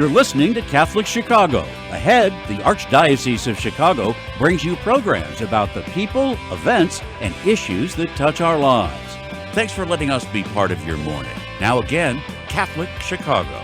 You're listening to Catholic Chicago. Ahead, the Archdiocese of Chicago brings you programs about the people, events, and issues that touch our lives. Thanks for letting us be part of your morning. Now again, Catholic Chicago.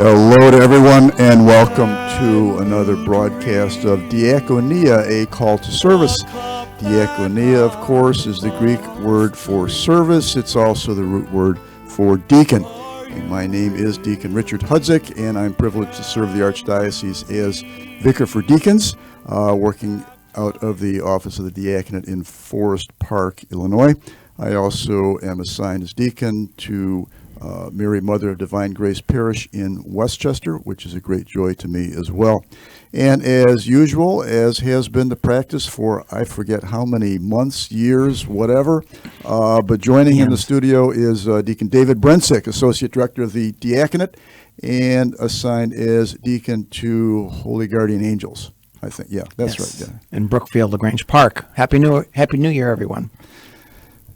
Hello to everyone, and welcome to another broadcast of Diakonia, a call to service. Diakonia, of course, is the Greek word for service. It's also the root word for deacon. And my name is Deacon Richard Hudzik, and I'm privileged to serve the Archdiocese as Vicar for Deacons, working out of the office of the Diaconate in Forest Park, Illinois. I also am assigned as deacon to Mary Mother of Divine Grace Parish in Westchester, which is a great joy to me as well. And as usual, as has been the practice for I forget how many months, years, whatever, but joining in the studio is Deacon David Brensick, Associate Director of the Diaconate, and assigned as deacon to Holy Guardian Angels, I think. Yeah, that's right. Yeah. In Brookfield, LaGrange Park. Happy New Year, everyone.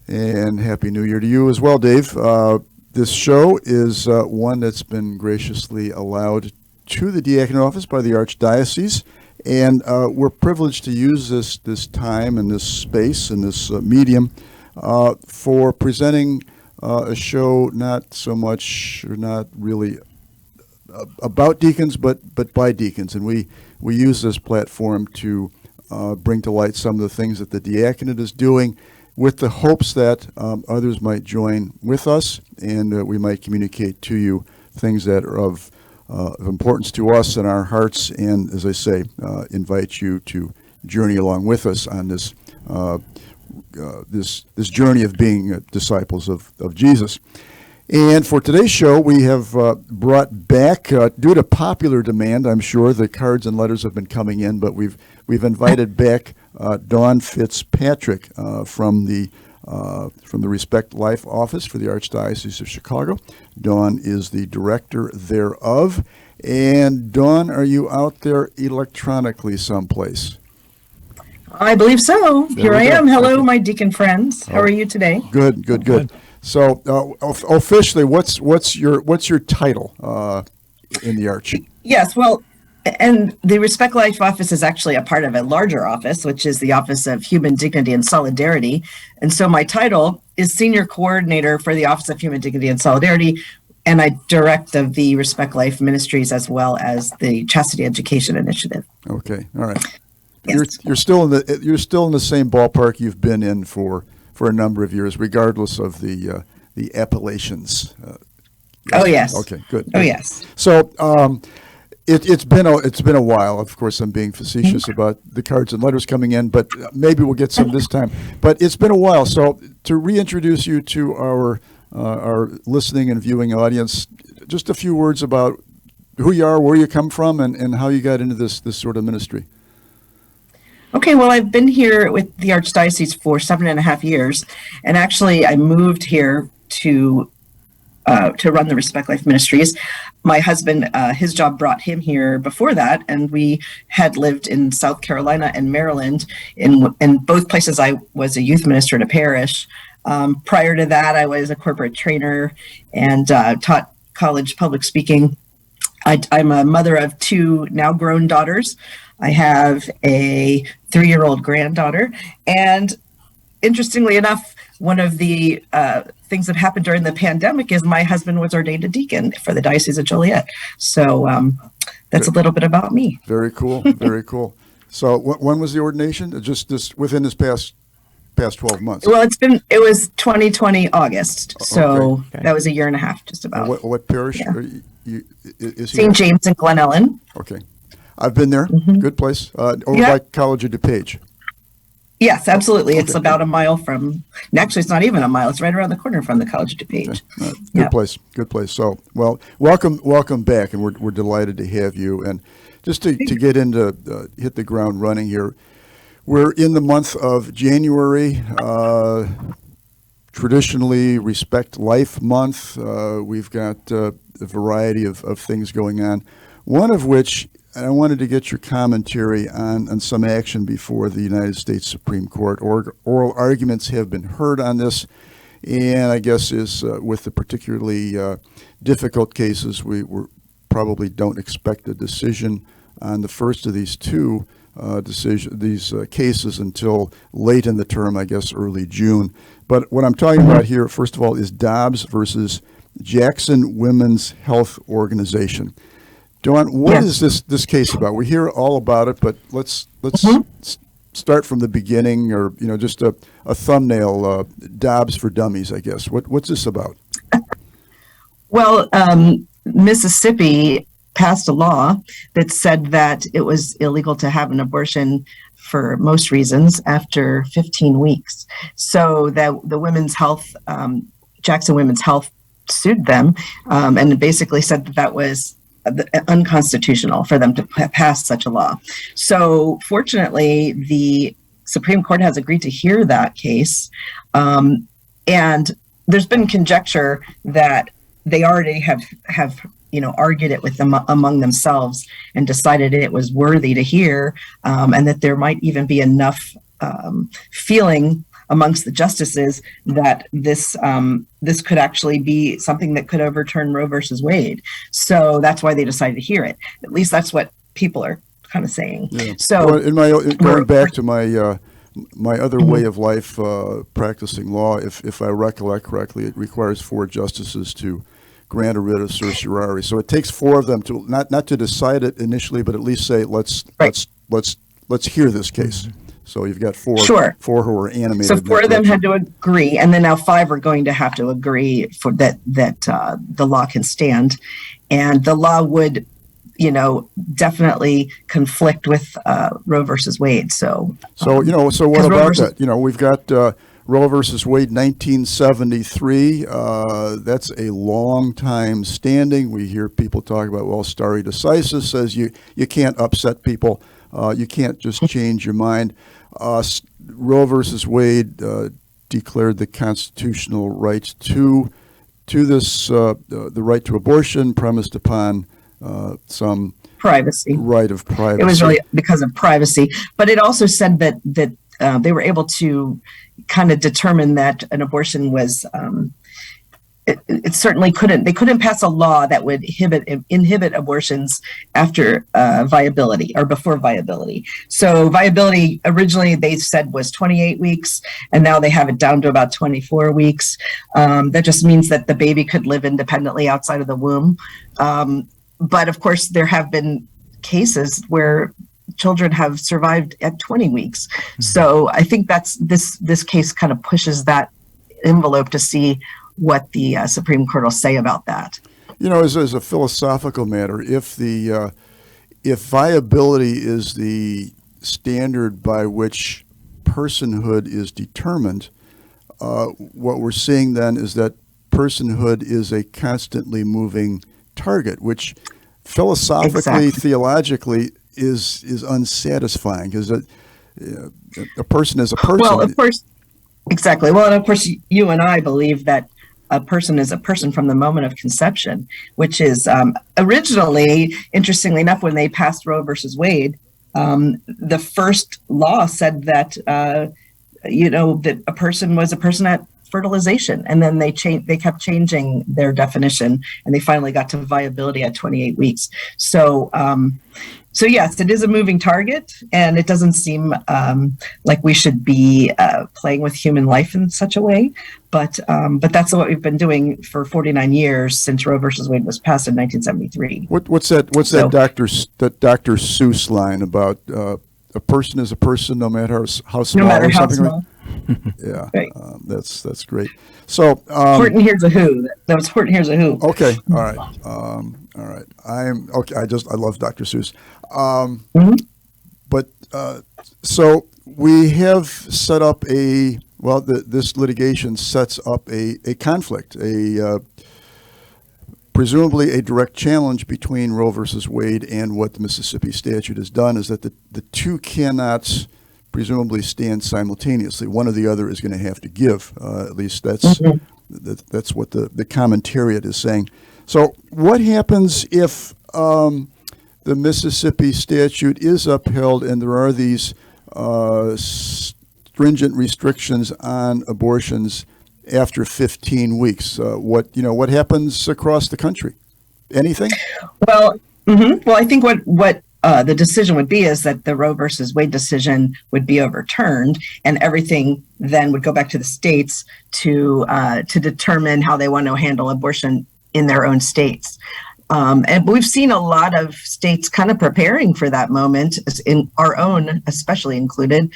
And Happy New Year to you as well, Dave. This show is one that's been graciously allowed to the diaconate office by the Archdiocese, and we're privileged to use this time and this space and this medium for presenting a show not so much or not really about deacons, but by deacons. And we use this platform to bring to light some of the things that the diaconate is doing, with the hopes that others might join with us, and we might communicate to you things that are of importance to us in our hearts, and, as I say, invite you to journey along with us on this this journey of being disciples of Jesus. And for today's show, we have brought back, due to popular demand, I'm sure the cards and letters have been coming in, but we've invited back Dawn Fitzpatrick from the Respect Life Office for the Archdiocese of Chicago. Dawn is the director thereof. And Dawn, are you out there electronically someplace? I believe so. Here I am. Hello, my deacon friends. How are you today? Good. So officially, what's your title in the Arch? Yes, well, and the Respect Life Office is actually a part of a larger office, which is the Office of Human Dignity and Solidarity. And so my title is Senior Coordinator for the Office of Human Dignity and Solidarity, and I direct of the Respect Life Ministries as well as the Chastity Education Initiative. Okay, all right. Yes. You're still in the same ballpark you've been in for a number of years, regardless of the appellations. Yes. Oh yes. Okay, good. Oh yes. So it's been a while. Of course, I'm being facetious about the cards and letters coming in, but maybe we'll get some this time. But it's been a while. So to reintroduce you to our listening and viewing audience, just a few words about who you are, where you come from, and how you got into this sort of ministry. Okay, well, I've been here with the Archdiocese for 7.5 years, and actually I moved here to run the Respect Life Ministries. My husband, his job brought him here before that, and we had lived in South Carolina and Maryland. In both places, I was a youth minister in a parish. Prior to that, I was a corporate trainer and taught college public speaking. I'm a mother of 2 now grown daughters. I have a 3-year-old granddaughter, and interestingly enough, one of the things that happened during the pandemic is my husband was ordained a deacon for the Diocese of Joliet. So that's a little bit about me. Very cool. Very cool. So when was the ordination? Just this within this past 12 months? Well, it was 2020 August. So Okay. that was a year and a half, just about. What parish Yeah. is he? St. James and Glen Ellen. Okay. I've been there. Good place. Over Yeah. by College of DuPage. Yes, absolutely. It's about a mile from, actually, it's not even a mile. It's right around the corner from the College of DuPage. Good Yeah. place. Good place. So, well, welcome back, and we're delighted to have you. And just to get into hit the ground running here, we're in the month of January. Traditionally, Respect Life Month. We've got a variety of things going on. One of which, and I wanted to get your commentary on some action before the United States Supreme Court. Oral arguments have been heard on this, and I guess is with the particularly difficult cases, we probably don't expect a decision on the first of these two cases until late in the term, I guess early June. But what I'm talking about here, first of all, is Dobbs versus Jackson Women's Health Organization. Dawn, what is this case about? We hear all about it, but let's start from the beginning, or just a thumbnail. Dobbs for Dummies, I guess. What's this about? Well, Mississippi passed a law that said that it was illegal to have an abortion for most reasons after 15 weeks. So that the Women's Health, Jackson Women's Health, sued them and basically said that was unconstitutional for them to pass such a law. So fortunately, the Supreme Court has agreed to hear that case. And there's been conjecture that they already have argued it with them among themselves and decided it was worthy to hear, and that there might even be enough feeling amongst the justices that this could actually be something that could overturn Roe versus Wade. So that's why they decided to hear it. At least that's what people are kind of saying. Yeah. So going back to my other way of life, practicing law, if I recollect correctly, it requires 4 justices to grant a writ of certiorari. So it takes 4 of them to not to decide it initially, but at least say let's hear this case. So you've got 4 who are animated. So 4 of them had to agree, and then now 5 are going to have to agree for that the law can stand, and the law would, definitely conflict with Roe versus Wade. So what about that? We've got Roe versus Wade, 1973. That's a long time standing. We hear people talk about, well, stare decisis says you can't upset people. You can't just change your mind. Roe versus Wade declared the constitutional right to this, the right to abortion, premised upon some privacy. Right of privacy. It was really because of privacy, but it also said that they were able to kind of determine that an abortion was. It certainly couldn't. They couldn't pass a law that would inhibit abortions after viability or before viability. So viability originally they said was 28 weeks, and now they have it down to about 24 weeks. That just means that the baby could live independently outside of the womb. But of course, there have been cases where children have survived at 20 weeks. Mm-hmm. So I think that's this case kind of pushes that envelope to see what the Supreme Court will say about that. As a philosophical matter, if viability is the standard by which personhood is determined, what we're seeing then is that personhood is a constantly moving target, which philosophically, theologically is unsatisfying, because a person is a person. Well, of course, exactly. Well, and of course, you and I believe that a person is a person from the moment of conception, which is originally, interestingly enough, when they passed Roe versus Wade, the first law said that that a person was a person fertilization. And then they kept changing their definition, and they finally got to viability at 28 weeks. So yes, it is a moving target, and it doesn't seem like we should be playing with human life in such a way. But that's what we've been doing for 49 years since Roe versus Wade was passed in 1973. What's that Dr. Seuss line about a person is a person no matter how small, no matter or how something small. Like? Yeah, Right. That's great. So Horton Hears a Who. That was Horton Hears a Who. Okay, all right. I'm okay. I love Dr. Seuss. But so we have set up this litigation sets up a conflict, presumably a direct challenge between Roe versus Wade, and what the Mississippi statute has done is that the two cannot presumably stand simultaneously. One or the other is going to have to give. At least that's what the commentariat is saying. So what happens if the Mississippi statute is upheld and there are these stringent restrictions on abortions after 15 weeks? What happens across the country? Anything? Well, I think what the decision would be is that the Roe versus Wade decision would be overturned, and everything then would go back to the states to determine how they want to handle abortion in their own states. And we've seen a lot of states kind of preparing for that moment, in our own especially included.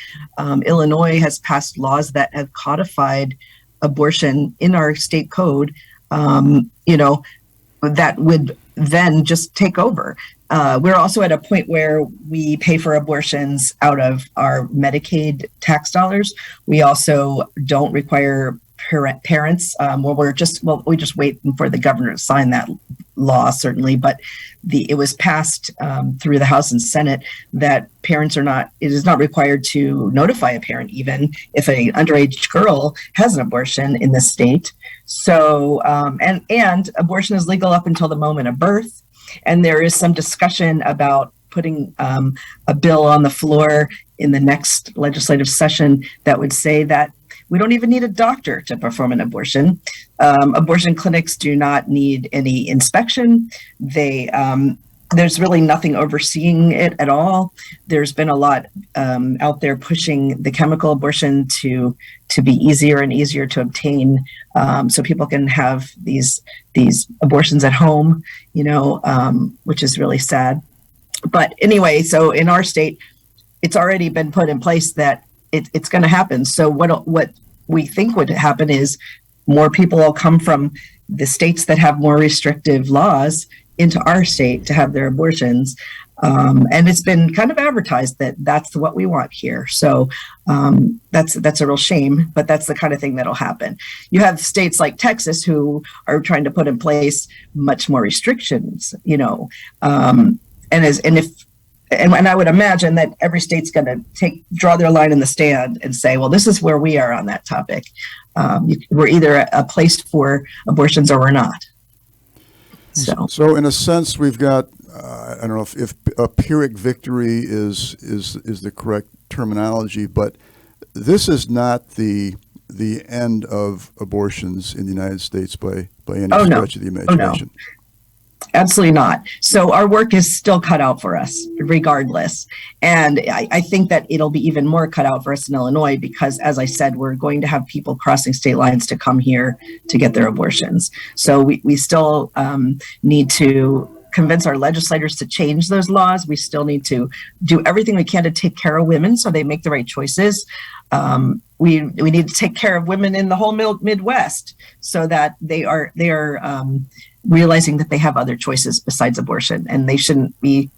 Illinois has passed laws that have codified abortion in our state code, that would then just take over. We're also at a point where we pay for abortions out of our Medicaid tax dollars. We also don't require parents. We just wait for the governor to sign that law, certainly, but it was passed through the House and Senate that it is not required to notify a parent even if an underage girl has an abortion in the state. So, and abortion is legal up until the moment of birth. And there is some discussion about putting a bill on the floor in the next legislative session that would say that we don't even need a doctor to perform an abortion. Abortion clinics do not need any inspection. There's really nothing overseeing it at all. There's been a lot out there pushing the chemical abortion to be easier and easier to obtain, so people can have these abortions at home, which is really sad. But anyway, so in our state, it's already been put in place that it's going to happen. So what we think would happen is more people will come from the states that have more restrictive laws into our state to have their abortions. And it's been kind of advertised that that's what we want here. So that's a real shame, but that's the kind of thing that'll happen. You have states like Texas who are trying to put in place much more restrictions, and I would imagine that every state's going to draw their line in the sand and say, well, this is where we are on that topic. We're either a place for abortions or we're not. So in a sense, we've got, I don't know if a Pyrrhic victory is the correct terminology, but this is not the end of abortions in the United States by any stretch of the imagination. No. Absolutely not. So our work is still cut out for us regardless. And I think that it'll be even more cut out for us in Illinois because, as I said, we're going to have people crossing state lines to come here to get their abortions. So we still need to convince our legislators to change those laws. We still need to do everything we can to take care of women so they make the right choices. We need to take care of women in the whole Midwest so that they are realizing that they have other choices besides abortion, and they shouldn't be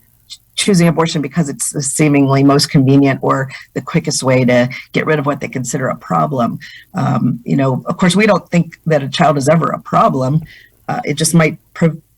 choosing abortion because it's the seemingly most convenient or the quickest way to get rid of what they consider a problem. Of course, we don't think that a child is ever a problem. It just might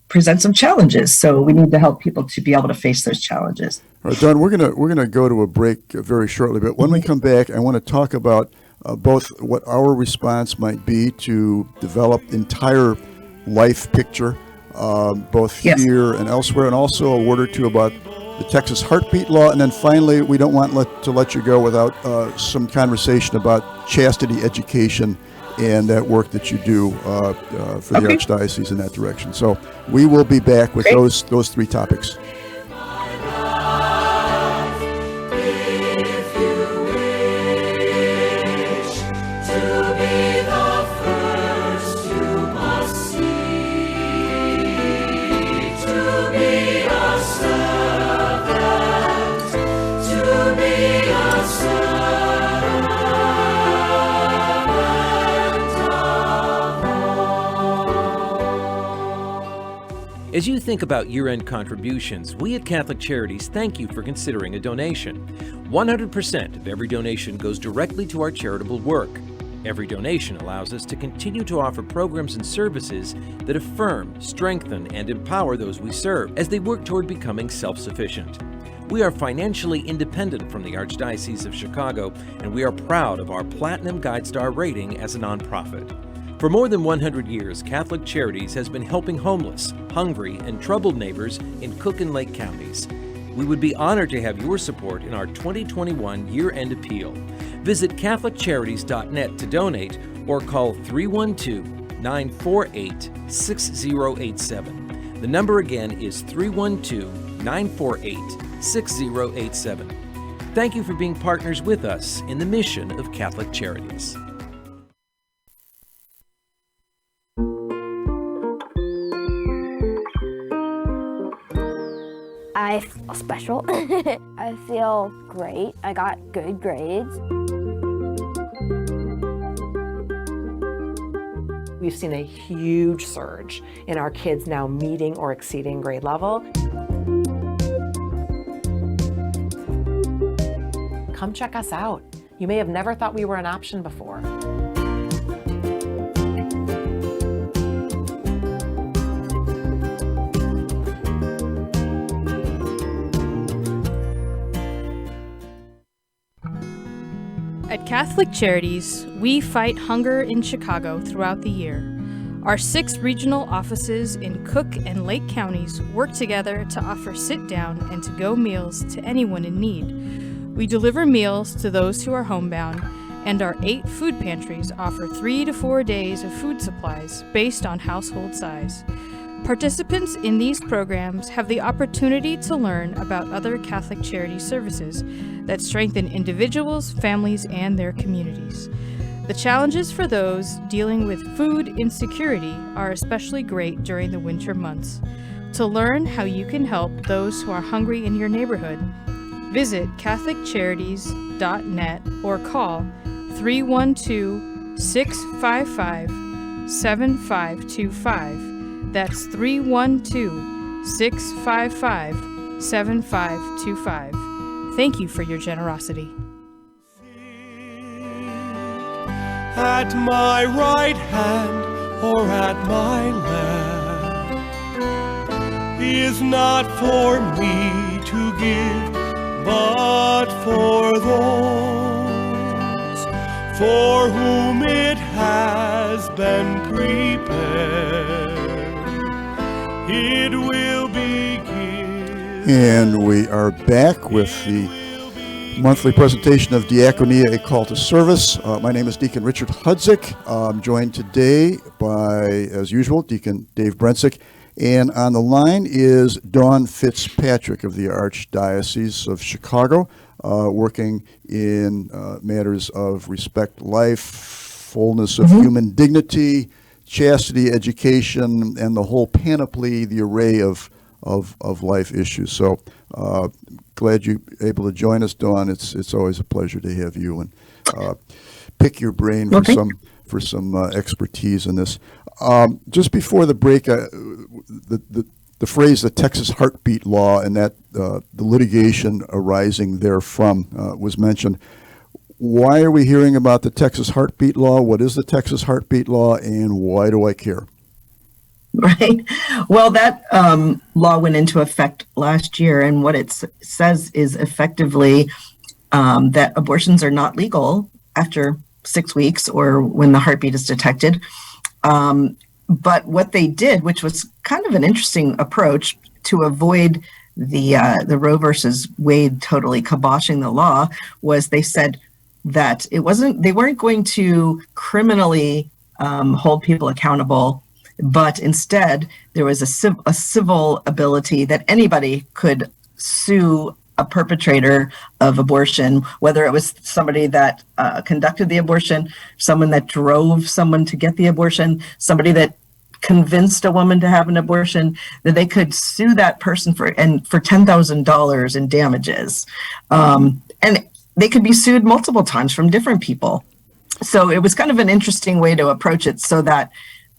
present some challenges. So we need to help people to be able to face those challenges. All right, Dawn, we're gonna go to a break very shortly, but when we come back, I want to talk about both what our response might be to develop entire life picture, both here and elsewhere, and also a word or two about the Texas heartbeat law. And then finally, we don't want to let you go without some conversation about chastity education and that work that you do for the Okay. Archdiocese in that direction. So we will be back with Great. those three topics. As you think about year-end contributions, we at Catholic Charities thank you for considering a donation. 100% of every donation goes directly to our charitable work. Every donation allows us to continue to offer programs and services that affirm, strengthen, and empower those we serve as they work toward becoming self-sufficient. We are financially independent from the Archdiocese of Chicago, and we are proud of our Platinum Guide Star rating as a nonprofit. For more than 100 years, Catholic Charities has been helping homeless, hungry, and troubled neighbors in Cook and Lake counties. We would be honored to have your support in our 2021 year-end appeal. Visit CatholicCharities.net to donate or call 312-948-6087. The number again is 312-948-6087. Thank you for being partners with us in the mission of Catholic Charities. I feel special. I feel great. I got good grades. We've seen a huge surge in our kids now meeting or exceeding grade level. Come check us out. You may have never thought we were an option before. At Catholic Charities, we fight hunger in Chicago throughout the year. Our 6 regional offices in Cook and Lake counties work together to offer sit-down and to-go meals to anyone in need. We deliver meals to those who are homebound, and our 8 food pantries offer 3 to 4 days of food supplies based on household size. Participants in these programs have the opportunity to learn about other Catholic charity services that strengthen individuals, families, and their communities. The challenges for those dealing with food insecurity are especially great during the winter months. To learn how you can help those who are hungry in your neighborhood, visit CatholicCharities.net or call 312-655-7525. That's 312-655-7525. Thank you for your generosity. At my right hand or at my left is not for me to give, but for those for whom it has been prepared. It will be given. And we are back with the monthly presentation of Diakonia, a call to service. My name is Deacon Richard Hudzik. I'm joined today by, as usual, Deacon Dave Brentzick. And on the line is Dawn Fitzpatrick of the Archdiocese of Chicago, working in matters of respect, life, fullness of human dignity, chastity, education, and the whole panoply, the array of life issues. So glad you're able to join us, Dawn. It's always a pleasure to have you and pick your brain for some expertise in this. Just before the break, the phrase "the Texas Heartbeat Law" and that the litigation arising therefrom was mentioned. Why are we hearing about the Texas Heartbeat Law? What is the Texas Heartbeat Law, and why do I care? Right. Well, that law went into effect last year, and what it says is effectively that abortions are not legal after 6 weeks or when the heartbeat is detected. But what they did, which was kind of an interesting approach to avoid the Roe versus Wade totally kiboshing the law, was they said, that they weren't going to criminally hold people accountable, but instead there was a civil ability that anybody could sue a perpetrator of abortion, whether it was somebody that conducted the abortion, someone that drove someone to get the abortion, somebody that convinced a woman to have an abortion, that they could sue that person for $10,000 in damages. And they could be sued multiple times from different people. So it was kind of an interesting way to approach it, so that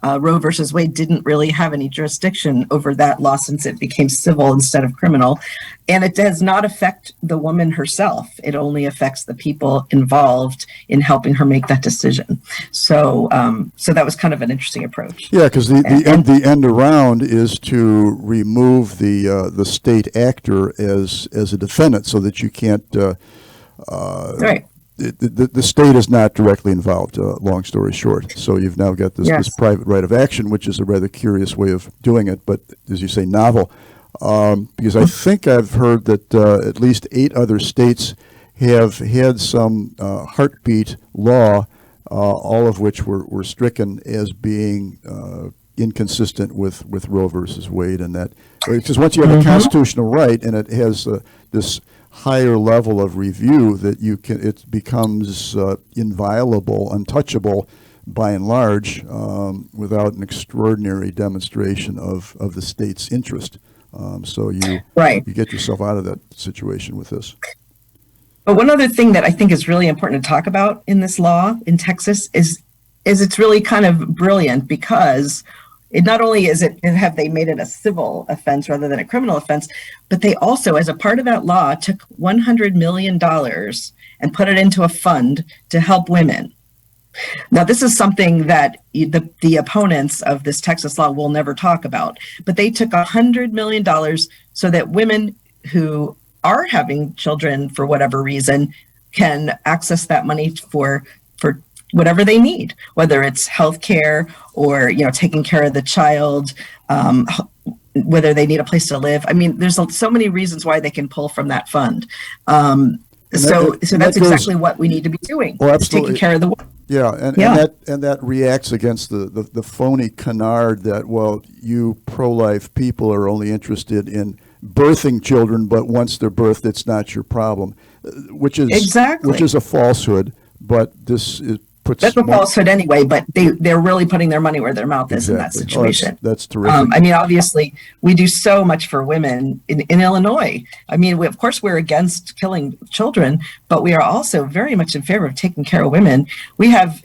Roe versus Wade didn't really have any jurisdiction over that law, since it became civil instead of criminal. And it does not affect the woman herself. It only affects the people involved in helping her make that decision. So that was kind of an interesting approach. Yeah, because the end around is to remove the state actor as a defendant, so that you can't. Right. The state is not directly involved, long story short. So you've now got this private right of action, which is a rather curious way of doing it, but as you say, novel. Because I think I've heard that at least 8 other states have had some heartbeat law, all of which were stricken as being inconsistent with Roe versus Wade. And that, because once you have a constitutional right and it has this higher level of review, that it becomes inviolable, untouchable by and large, without an extraordinary demonstration of the state's interest. So you get yourself out of that situation with this. But one other thing that I think is really important to talk about in this law in Texas is it's really kind of brilliant, because it not only have they made it a civil offense rather than a criminal offense, but they also, as a part of that law, took $100 million and put it into a fund to help women. Now, this is something that the opponents of this Texas law will never talk about, but they took $100 million so that women who are having children for whatever reason can access that money for whatever they need, whether it's health care or, taking care of the child, whether they need a place to live. I mean, there's so many reasons why they can pull from that fund. So that's exactly what we need to be doing. Oh, absolutely. Taking care of the woman. Yeah, and that reacts against the phony canard that, well, you pro-life people are only interested in birthing children, but once they're birthed, it's not your problem, which is a falsehood. But that's a falsehood anyway, but they're really putting their money where their mouth is in that situation. That's terrific. I mean, obviously, we do so much for women in Illinois. I mean, of course, we're against killing children, but we are also very much in favor of taking care of women. We have,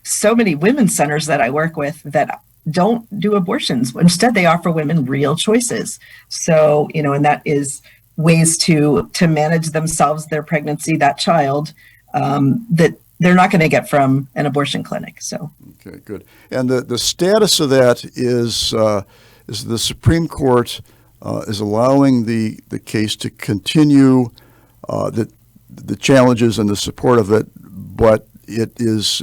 so many women's centers that I work with that don't do abortions. Instead, they offer women real choices. So, and that is ways to manage themselves, their pregnancy, that child, that they're not going to get from an abortion clinic. So okay, good. And the status of that is the Supreme Court is allowing the case to continue, the challenges and the support of it, but its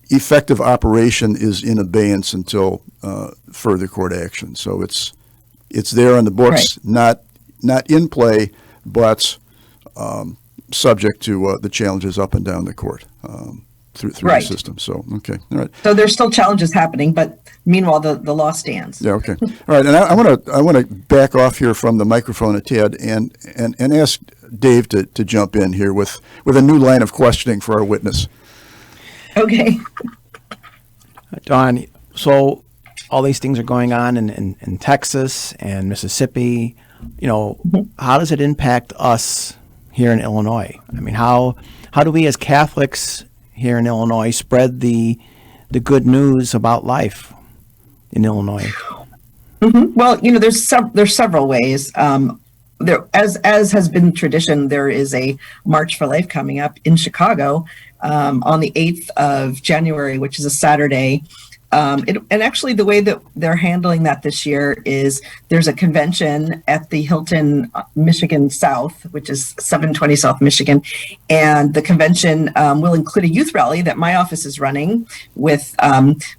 effective operation is in abeyance until further court action. So it's there on the books, not in play, but subject to the challenges up and down the court through the system. So, okay. All right. So there's still challenges happening, but meanwhile, the law stands. Yeah, okay. All right. And I want to back off here from the microphone a tad and ask Dave to jump in here with a new line of questioning for our witness. Okay. Dawn, so all these things are going on in Texas and Mississippi. How does it impact us here in Illinois? I mean, how do we as Catholics here in Illinois spread the good news about life in Illinois? Mm-hmm. Well, there's several ways. There, as has been tradition, there is a March for Life coming up in Chicago on the 8th of January, which is a Saturday. And actually, the way that they're handling that this year is there's a convention at the Hilton Michigan South, which is 720 South Michigan. And the convention will include a youth rally that my office is running with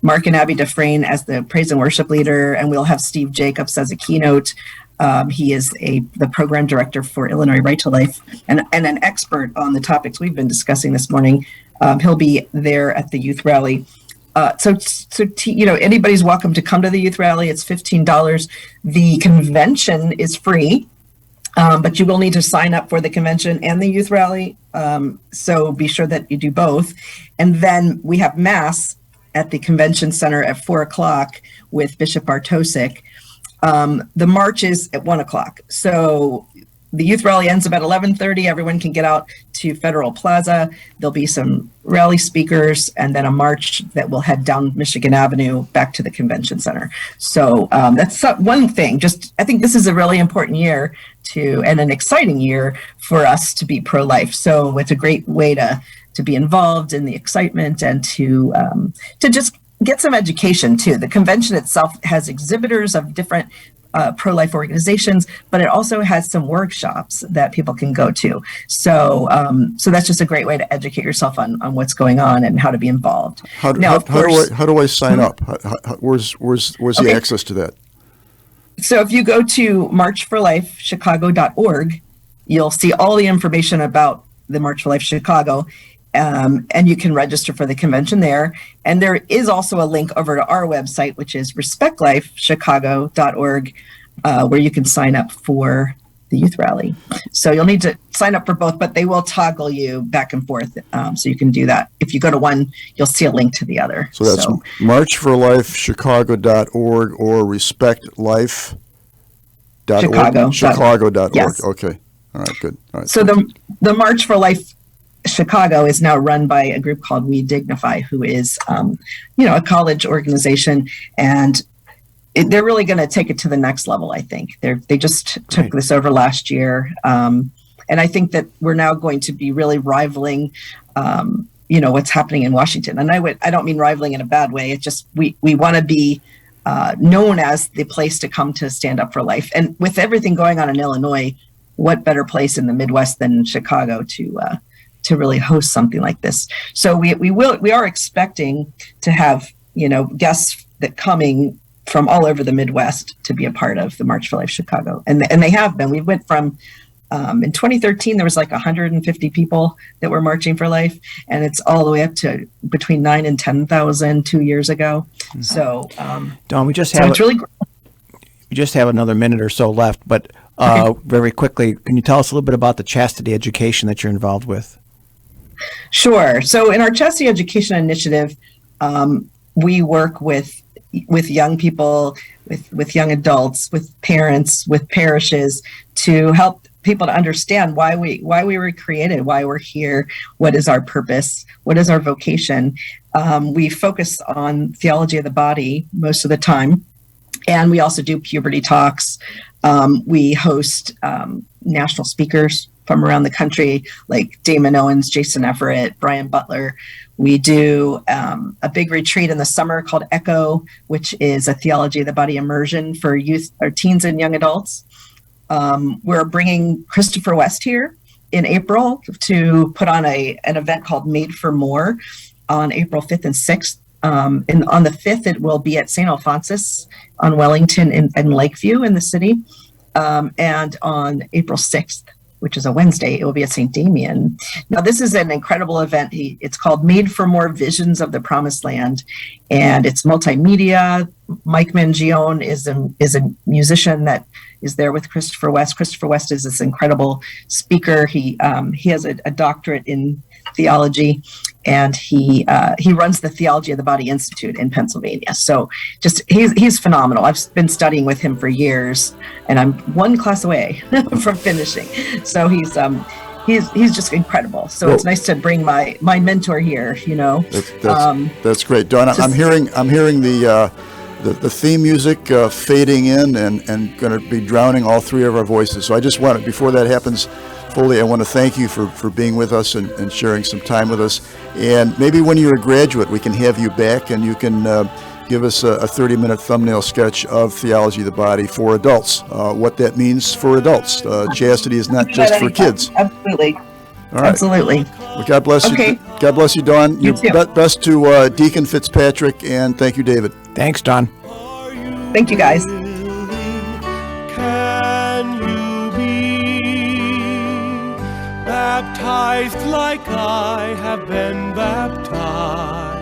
Mark and Abby Dufresne as the praise and worship leader. And we'll have Steve Jacobs as a keynote He is the program director for Illinois Right to Life and an expert on the topics we've been discussing this morning. He'll be there at the youth rally. Anybody's welcome to come to the youth rally. It's $15. The convention is free, but you will need to sign up for the convention and the youth rally. So be sure that you do both. And then we have Mass at the Convention Center at 4:00 with Bishop Bartosik. The march is at 1:00. So the youth rally ends about 11:30. Everyone can get out to Federal Plaza. There'll be some rally speakers and then a march that will head down Michigan Avenue back to the Convention Center. So that's one thing. I think this is a really important year and an exciting year for us to be pro-life. So it's a great way to be involved in the excitement and to just get some education too. The convention itself has exhibitors of different pro-life organizations, but it also has some workshops that people can go to. So that's just a great way to educate yourself on what's going on and how to be involved. How do I sign up? Where's the access to that? So if you go to marchforlifechicago.org, you'll see all the information about the March for Life Chicago. And you can register for the convention there. And there is also a link over to our website, which is respectlifechicago.org, where you can sign up for the youth rally. So you'll need to sign up for both, but they will toggle you back and forth. So you can do that. If you go to one, you'll see a link to the other. So that's marchforlifechicago.org or respectlife.org. Chicago.org. Yes. Okay. All right, good. All right. So the March for Life Chicago is now run by a group called We Dignify, who is, a college organization, and they're really going to take it to the next level. I think they just took this over last year, and I think that we're now going to be really rivaling, what's happening in Washington. And I don't mean rivaling in a bad way. It's just we want to be known as the place to come to stand up for life. And with everything going on in Illinois, what better place in the Midwest than Chicago to really host something like this? So we are expecting to have guests that coming from all over the Midwest to be a part of the March for Life Chicago, and they have been. We went from in 2013 there was like 150 people that were marching for life, and it's all the way up to between 9,000 and 10,000 2 years ago. Mm-hmm. So Dawn, we just have another minute or so left, but very quickly, can you tell us a little bit about the chastity education that you're involved with? Sure. So in our Chastity Education Initiative, we work with young people, with young adults, with parents, with parishes to help people to understand why we were created, why we're here, what is our purpose, what is our vocation. We focus on theology of the body most of the time, and we also do puberty talks. We host national speakers from around the country, like Damon Owens, Jason Everett, Brian Butler. We do a big retreat in the summer called ECHO, which is a theology of the body immersion for youth or teens and young adults. We're bringing Christopher West here in April to put on an event called Made for More on April 5th and 6th. And on the 5th, it will be at St. Alphonsus on Wellington and Lakeview in the city. And on April 6th, which is a Wednesday, it will be at St. Damien. Now, this is an incredible event. It's called Made for More Visions of the Promised Land, and it's multimedia. Mike Mangione is a musician that is there with Christopher West. Christopher West is this incredible speaker. He has a doctorate in theology, and he runs the Theology of the Body Institute in Pennsylvania. So he's phenomenal. I've been studying with him for years, and I'm one class away from finishing. So he's just incredible. So it's nice to bring my mentor here. That's great, Dawn. I'm hearing the theme music fading in and going to be drowning all three of our voices. So I just want to, before that happens fully, I want to thank you for being with us and sharing some time with us. And maybe when you're a graduate, we can have you back and you can give us a 30-minute thumbnail sketch of theology of the body for adults, what that means for adults. Chastity is not just for kids. Absolutely. All right. Absolutely. Well, God bless Okay. you. God bless you, Dawn. You too. Best to Deacon Fitzpatrick, and thank you, David. Thanks, Dawn. Thank you, guys. baptized like I have been baptized.